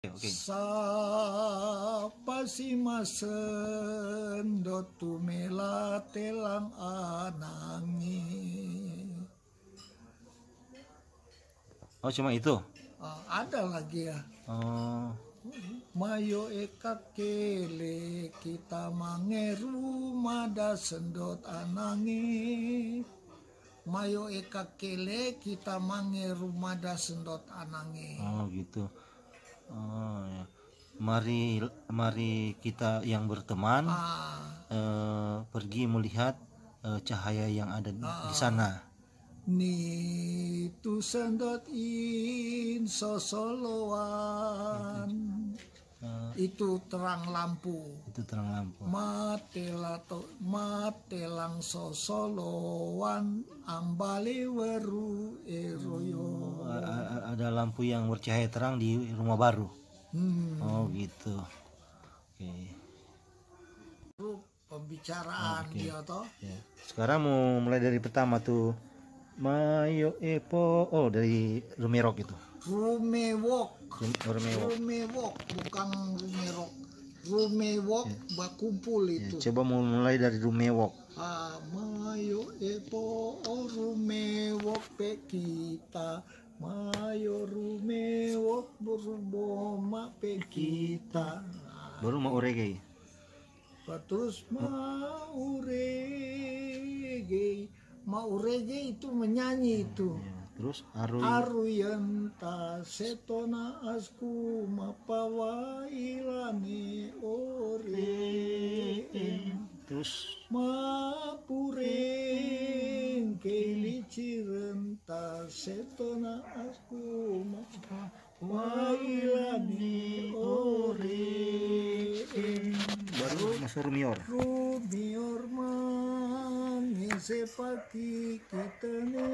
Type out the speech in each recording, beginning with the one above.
Oke. Sapa si masendot tumela telang anangi. Oh, cuma itu. Ada lagi ya. Oh. Mayo eka kele kita mangeru mada sendot anangi. Mayo eka kele kita mangeru mada sendot anangi. Oh, gitu. Oh, ya. Mari kita yang berteman pergi melihat cahaya yang ada di sana. Ni tu sendot in sosoloan. Itu terang lampu. Itu terang lampu. Matelang sosoloan ambali weru eroyo. Ada lampu yang bercahaya terang di rumah baru. Oh, gitu. Oke. Pembicaraan dia toh. Ya. Sekarang mau mulai dari pertama tuh. Mayo epo. Oh, dari Rumerok itu. Rumewok. Rumewok. Bukan Rumerok. Rumewok bakumpul itu. Ya, coba mau mulai dari Rumewok. Mayo epo rumewok pe kita. Mayo rumewok berboma pe kita. Baru mau reggae. Terus mau reggae itu menyanyi itu. Terus Aruyanta setona asku mapawailane ore. Terus Mapureng kelicirenta setona asku mapawailane ore. baru masuk Rumior. Rumior sepaki kita ne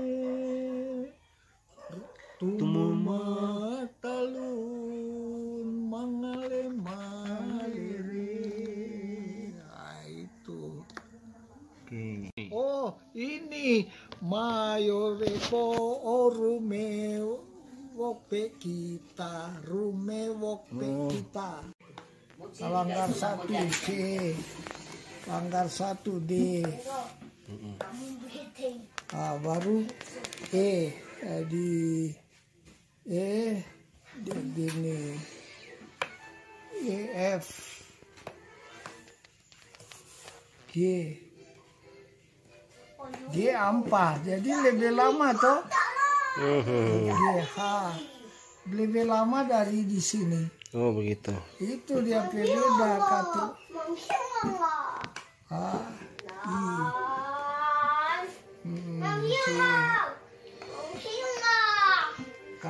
tumuma talun mangale malire. Itu. Oke. Oh, ini mayo repo rume wokpe kita, rume wokpe kita. Langgar 1 C, langgar 1 D. Baru di gini F G 4, jadi lebih lama toh. H lebih lama dari di sini. Oh, begitu. Itu dia beda kata. K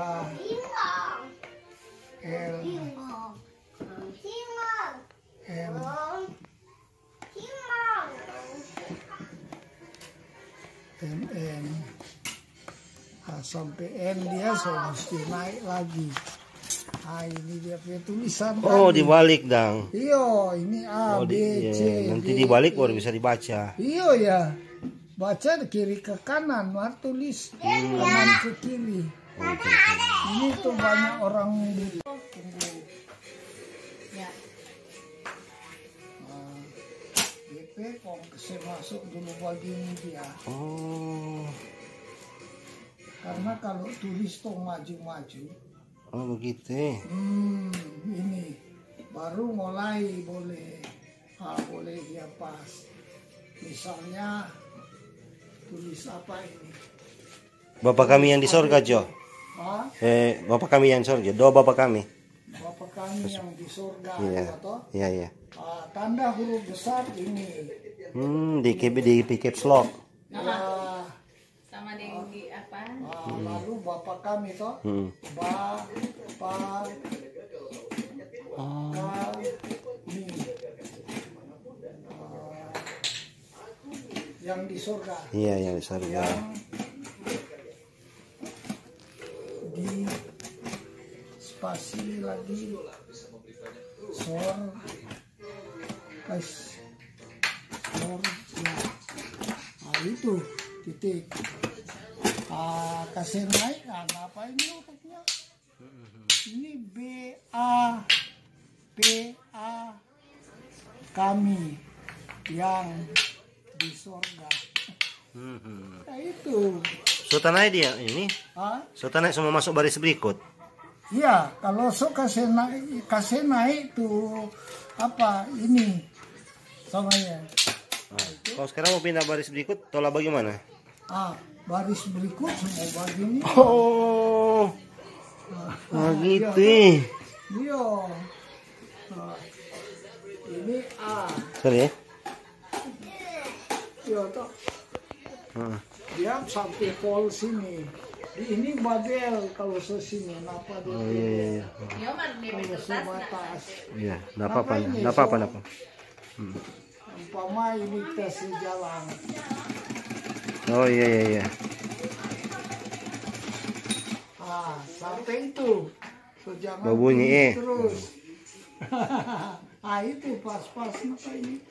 L M N sampai N dia mesti naik lagi. Ini dia punya tulisan. Oh, tadi dibalik dang. Iya, ini A B C. Nanti dibalik baru bisa dibaca. Iya ya. Baca kiri ke kanan, tulis kanan ke kiri. Ini tuh banyak orang di tunggu. Ya. DP kok saya masuk dulu bagian dia. Oh. Karena kalau tulis tuh maju-maju. Oh, begitu. Ini baru mulai boleh. Boleh dia pas. Misalnya tulis apa ini? Bapak kami yang di sorga, Jo. Bapak kami yang di sorga. Doa Bapak kami. Bapak kami yang di surga. Iya, iya. Tanda huruf besar ini. Di caps lock. Sama di apa? Lalu Bapak kami toh. Bapak kami. Yang di surga. Iya, yang di surga. Di spasi kasih lagi sor, guys, sor ya. Nah itu titik. Kasih naik, apa ini otaknya? Ini BA kami yang di sorga. Nah itu. Sudah naik dia ini? Sudah naik semua masuk baris berikut. Iya, kalau kasih naik tuh apa ini soalnya. Kalau sekarang mau pindah baris berikut, tolak bagaimana? Baris berikut semua begini. Oh, gitu. Iya. Ini A. Sorry ya. Iya toh. Dia sampai pol sini. Ini babel kalau sini kenapa dia? Iya. Kalau sebatas. Iya, enggak apa-apa. Umpama ini tes jalan. Oh iya. Sampai itu. So, jangan bunyi terus. Itu pas-pas apa ini?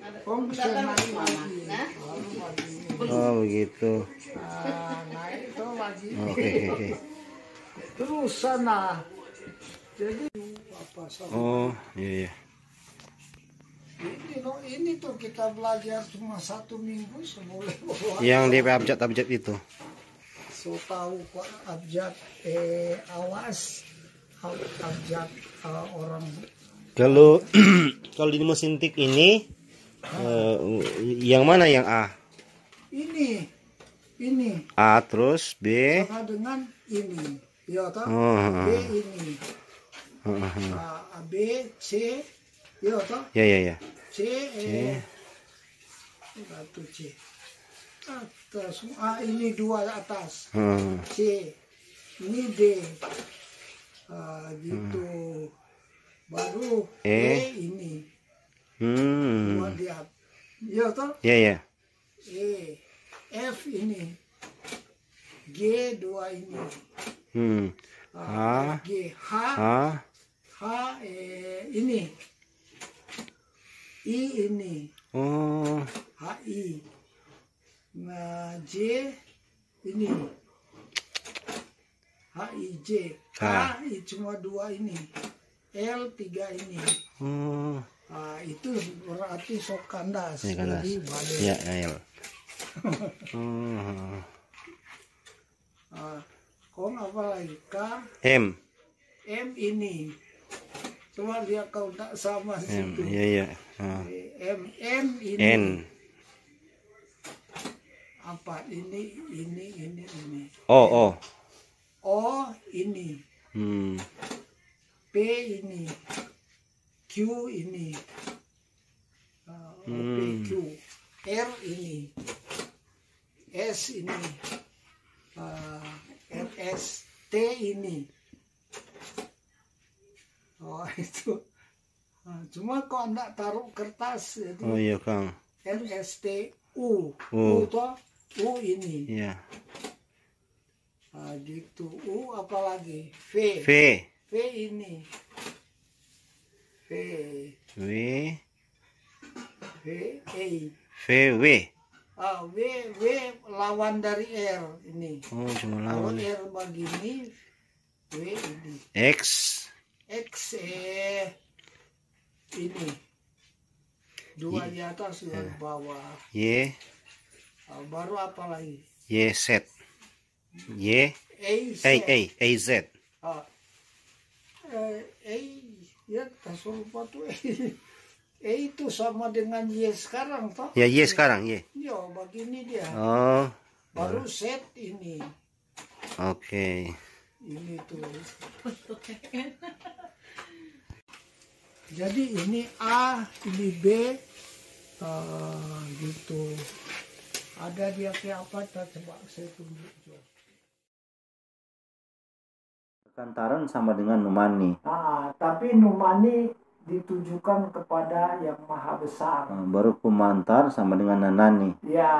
Bisa naik lagi. Oh begitu. Naik itu lagi. Oke. Terus sana. Jadi apa sama? Oh iya. Ini tuh kita belajar cuma 1 minggu semula. Yang DP abjad itu. So tahu Pak abjad awas abjad orang. Kalau kalau di mesin tik ini yang mana yang A? Ini. A terus B. Sama dengan ini. Ya toh? B ini. B C. Ya toh? Ya. C. Satu C. Atas. Ini 2 atas. C. Ini D. Gitu. Baru E ini. Dua lihat. Ya toh? Ya. E. F ini. G 2 ini. G. H ini. I ini. Oh. HI. Nah, J ini. HIJ. K cuma 2 ini. L 3 ini. Itu berarti sok kandas. Jadi balik. Ya, L. Kong apa lagi? K. M. M ini. Cuma dia kau tak sama situ. Iya. M ini. N. Apa ini. O. O ini. P ini. Q ini. Q. R ini. S ini. RS. T ini. Oh itu. Cuma kok enggak taruh kertas. Jadi Oh iya Kang. RST U. U toh. U ini. Iya. Gitu. U apalagi? V. V ini. V. W. W lawan dari R ini. Oh cuma Kalau lawan. R begini, W ini. X. Ini. 2 di atas, 2 di bawah. Y. Baru apa lagi? Y Z. Y. A Z. Ya tak lupa tuh. Itu sama dengan Y sekarang toh? Ya Y sekarang Y. Ya begini dia. Oh. Baru Z ini. Oke. Ini tuh. Jadi ini A, ini B, gitu. Ada dia kayak apa? Coba saya tunjuk. Kantaran sama dengan numani. Tapi numani ditujukan kepada yang maha besar. Baru kumantar sama dengan nanani. Ya,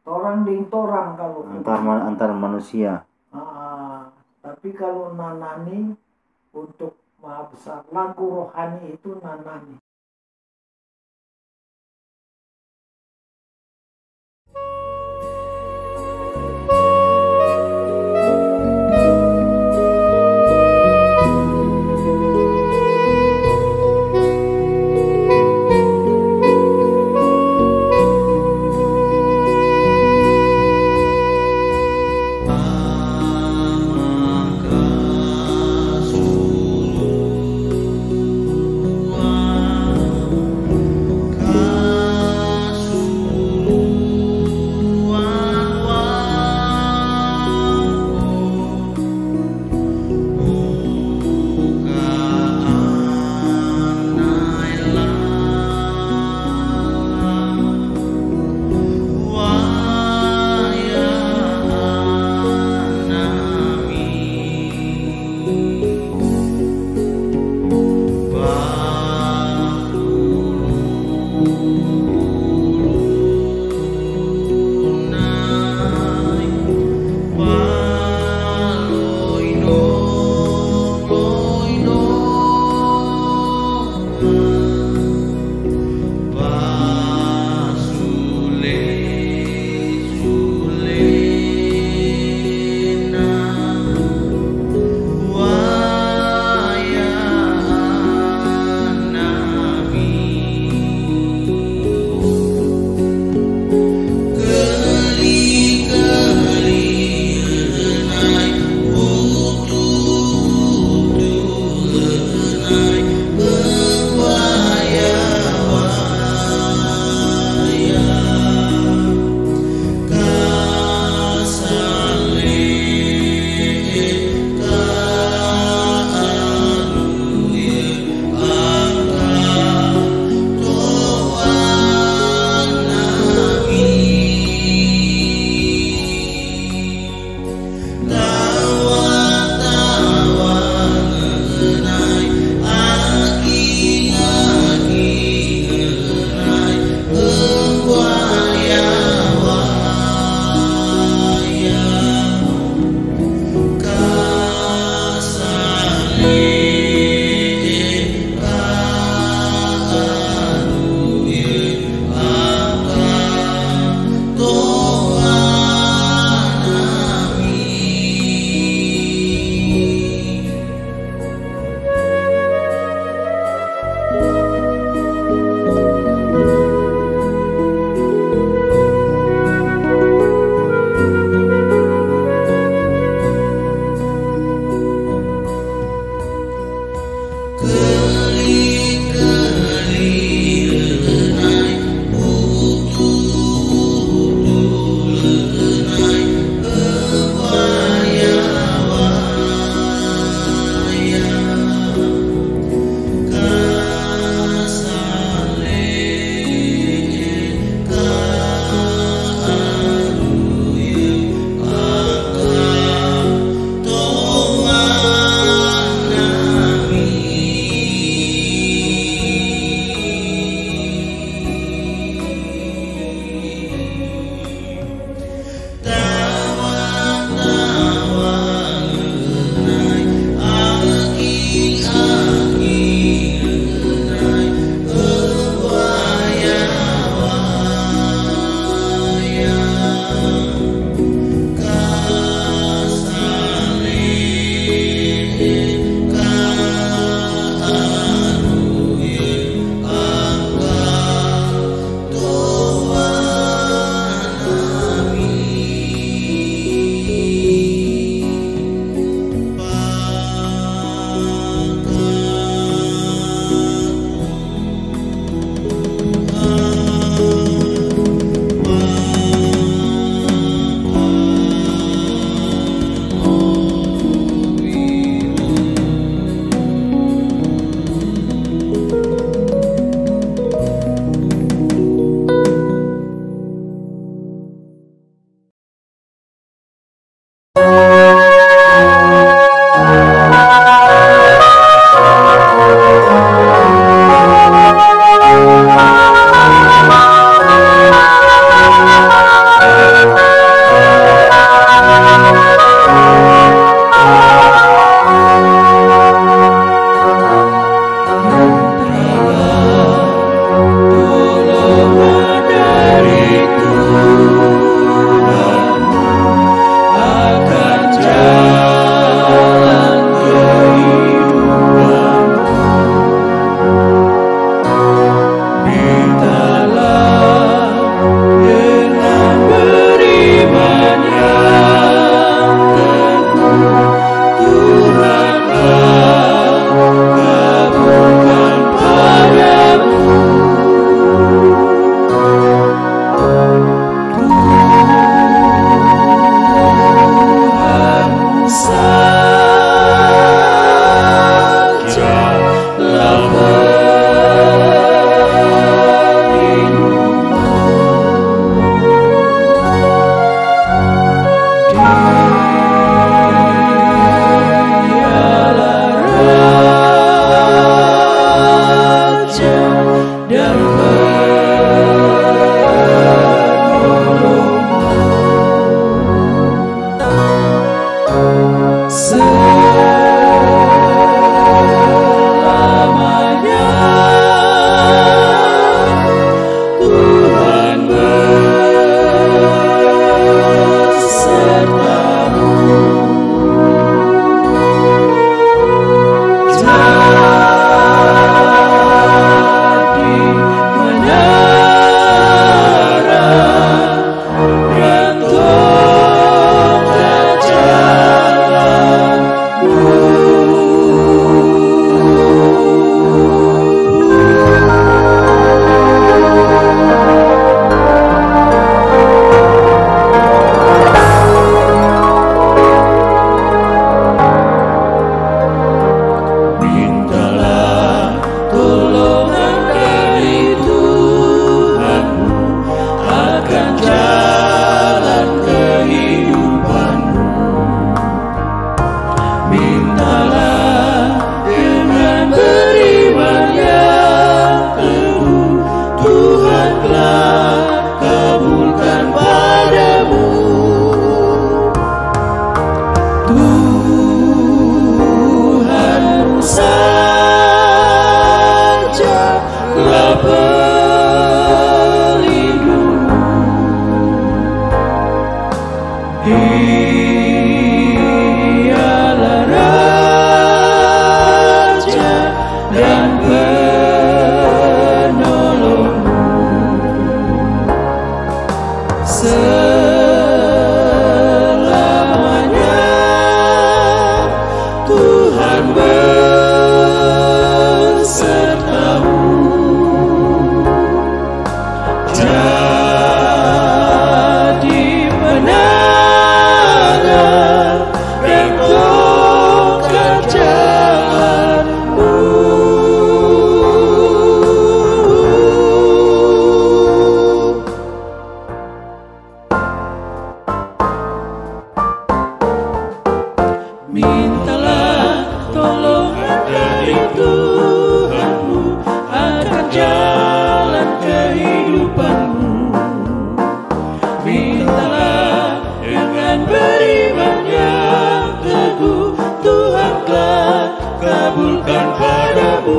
torang ding torang kalau antar manusia. Tapi kalau nanani untuk Maha Besar. Lagu rohani itu Nanani. dari Tuhanmu akan jalan kehidupanmu. Mintalah dengan beriman yang teguh, Tuhan telah kabulkan padamu.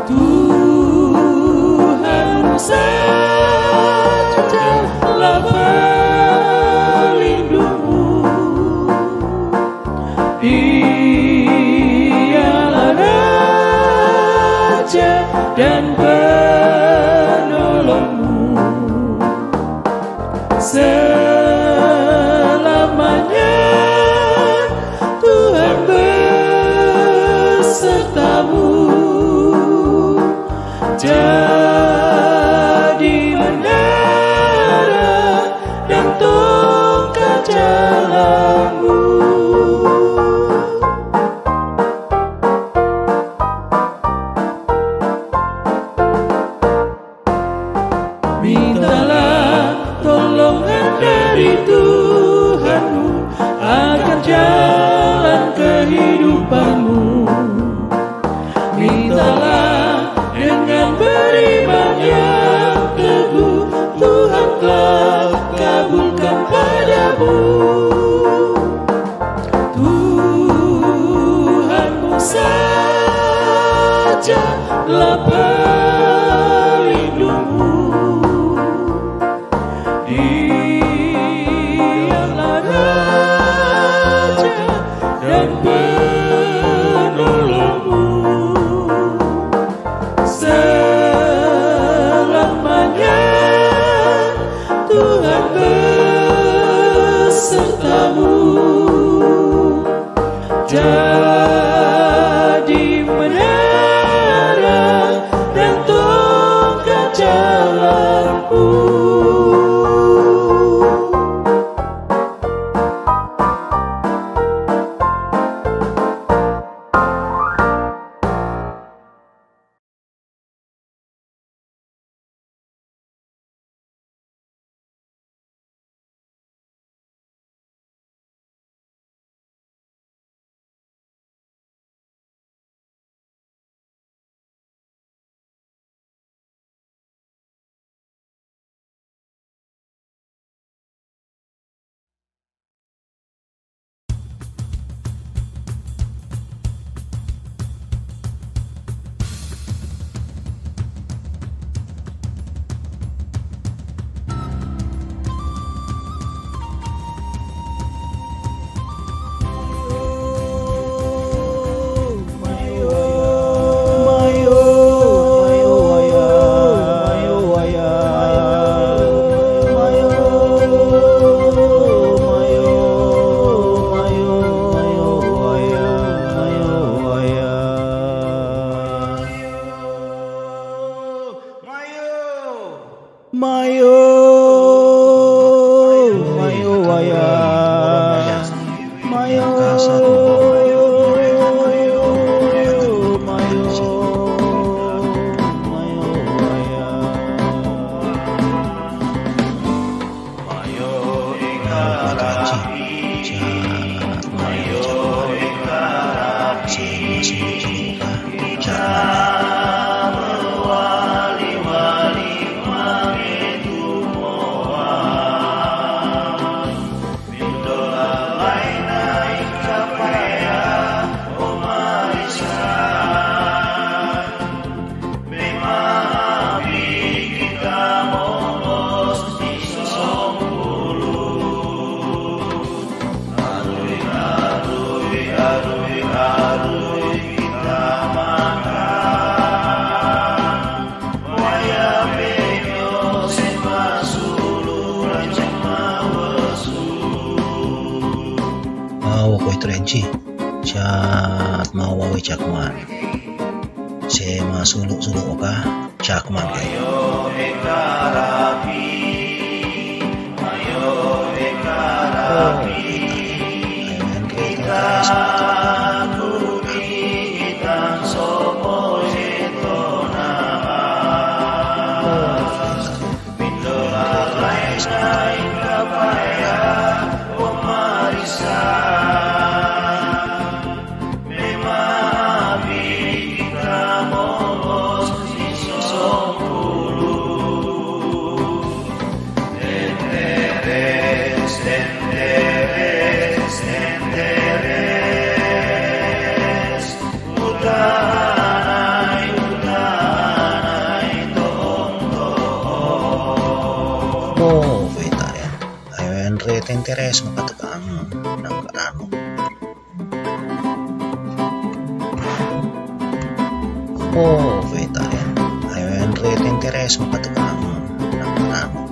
Tuhanmu sajalah pelindungmu, Dialah Raja dan penolongmu. Selamanya Tuhan besertamu, jadi menara dan tongkat jalanmu. Mintalah tolongan dari Tuhanmu akan jalan kehidupanmu. Mintalah dengan beriman yang teguh, Tuhan telah kabulkan padamu. Tuhanmu sajalah pelindungmu, Dialah Raja dan penolongmu. Selamanya Tuhan besertamu, jadi menara dan tongkat jalanmu. Trenci chat mau wawe cakman se masulu sulu oka cakman kayak tenteres makatukang nang karano. Oh, vegetarian. Ayo Andre tenteres makatukang nang karano.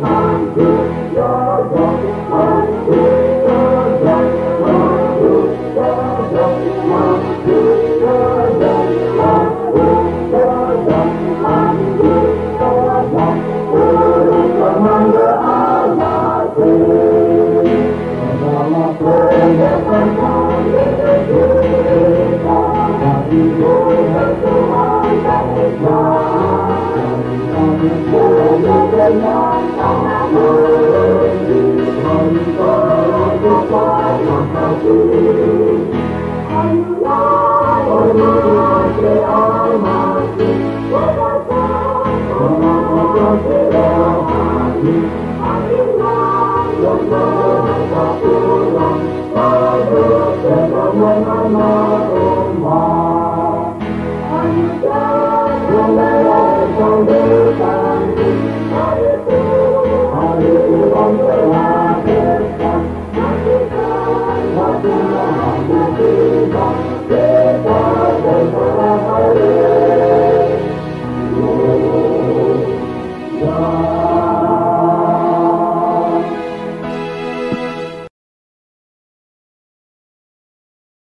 Thank you. Your